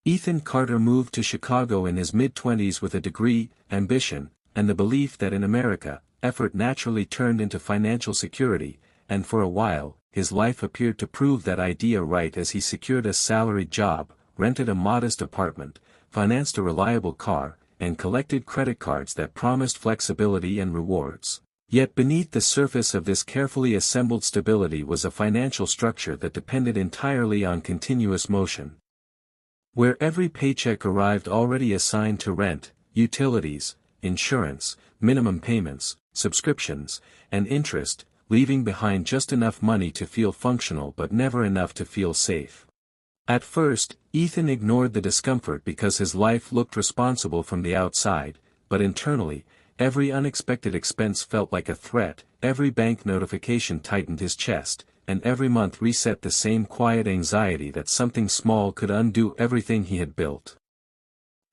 Ethan Carter moved to Chicago in his mid-20s with a degree, ambition, and the belief that in America, effort naturally turned into financial security, and for a while, his life appeared to prove that idea right as he secured a salaried job, rented a modest apartment, financed a reliable car, and collected credit cards that promised flexibility and rewards. Yet beneath the surface of this carefully assembled stability was a financial structure that depended entirely on continuous motion. Where every paycheck arrived already assigned to rent, utilities, insurance, minimum payments, subscriptions, and interest, leaving behind just enough money to feel functional but never enough to feel safe. At first, Ethan ignored the discomfort because his life looked responsible from the outside, but internally, every unexpected expense felt like a threat, every bank notification tightened his chest, and every month reset the same quiet anxiety that something small could undo everything he had built.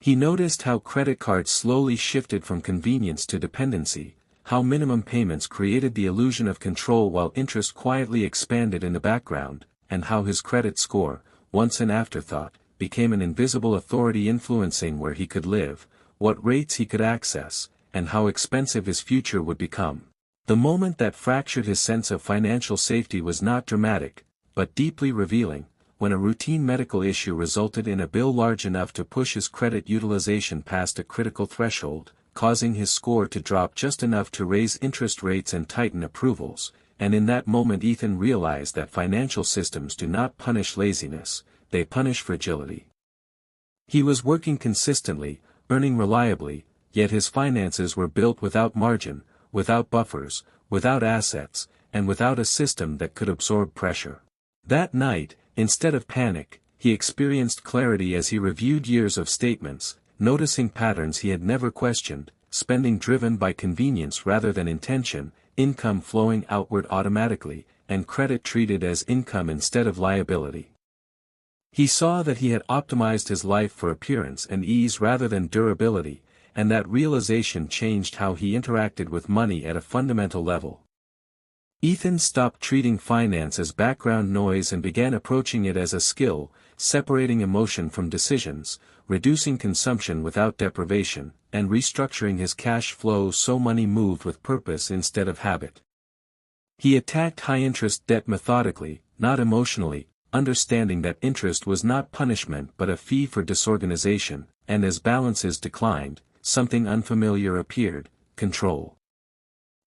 He noticed how credit cards slowly shifted from convenience to dependency, how minimum payments created the illusion of control while interest quietly expanded in the background, and how his credit score, once an afterthought, became an invisible authority influencing where he could live, what rates he could access, and how expensive his future would become. The moment that fractured his sense of financial safety was not dramatic, but deeply revealing, when a routine medical issue resulted in a bill large enough to push his credit utilization past a critical threshold, causing his score to drop just enough to raise interest rates and tighten approvals, and in that moment Ethan realized that financial systems do not punish laziness, they punish fragility. He was working consistently, earning reliably, yet his finances were built without margin, without buffers, without assets, and without a system that could absorb pressure. That night, instead of panic, he experienced clarity as he reviewed years of statements, noticing patterns he had never questioned, spending driven by convenience rather than intention, income flowing outward automatically, and credit treated as income instead of liability. He saw that he had optimized his life for appearance and ease rather than durability, and that realization changed how he interacted with money at a fundamental level. Ethan stopped treating finance as background noise and began approaching it as a skill, separating emotion from decisions, reducing consumption without deprivation, and restructuring his cash flow so money moved with purpose instead of habit. He attacked high-interest debt methodically, not emotionally, understanding that interest was not punishment but a fee for disorganization, and as balances declined, something unfamiliar appeared: control.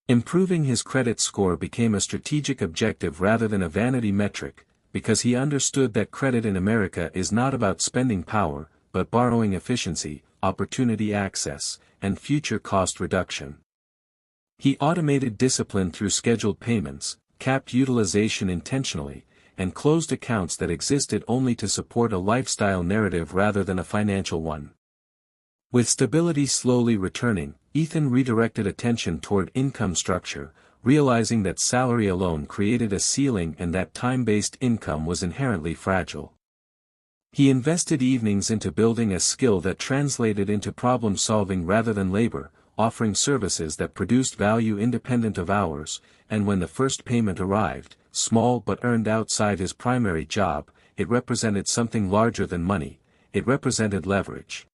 Improving his credit score became a strategic objective rather than a vanity metric, because he understood that credit in America is not about spending power, but borrowing efficiency, opportunity access, and future cost reduction. He automated discipline through scheduled payments, capped utilization intentionally, and closed accounts that existed only to support a lifestyle narrative rather than a financial one. With stability slowly returning, Ethan redirected attention toward income structure, realizing that salary alone created a ceiling and that time-based income was inherently fragile. He invested evenings into building a skill that translated into problem-solving rather than labor, offering services that produced value independent of hours, and when the first payment arrived, small but earned outside his primary job, it represented something larger than money: it represented leverage.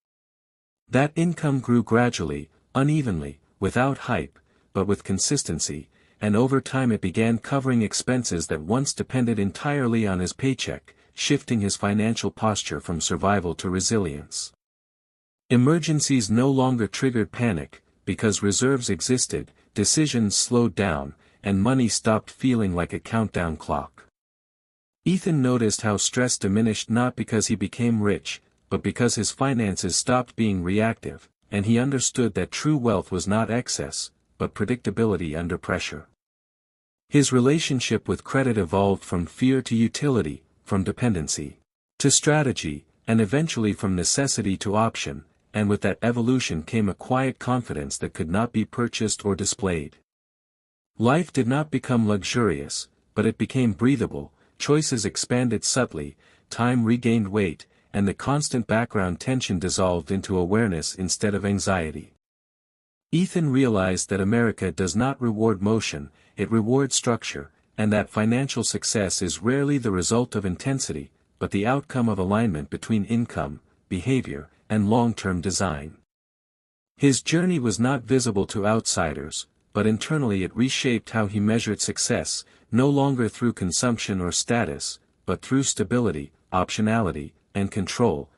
That income grew gradually, unevenly, without hype, but with consistency, and over time it began covering expenses that once depended entirely on his paycheck, shifting his financial posture from survival to resilience. Emergencies no longer triggered panic, because reserves existed, decisions slowed down, and money stopped feeling like a countdown clock. Ethan noticed how stress diminished not because he became rich, but because his finances stopped being reactive, and he understood that true wealth was not excess, but predictability under pressure. His relationship with credit evolved from fear to utility, from dependency to strategy, and eventually from necessity to option, and with that evolution came a quiet confidence that could not be purchased or displayed. Life did not become luxurious, but it became breathable, choices expanded subtly, time regained weight, and the constant background tension dissolved into awareness instead of anxiety. Ethan realized that America does not reward motion, it rewards structure, and that financial success is rarely the result of intensity, but the outcome of alignment between income, behavior, and long-term design. His journey was not visible to outsiders, but internally it reshaped how he measured success, no longer through consumption or status, but through stability, optionality, and control,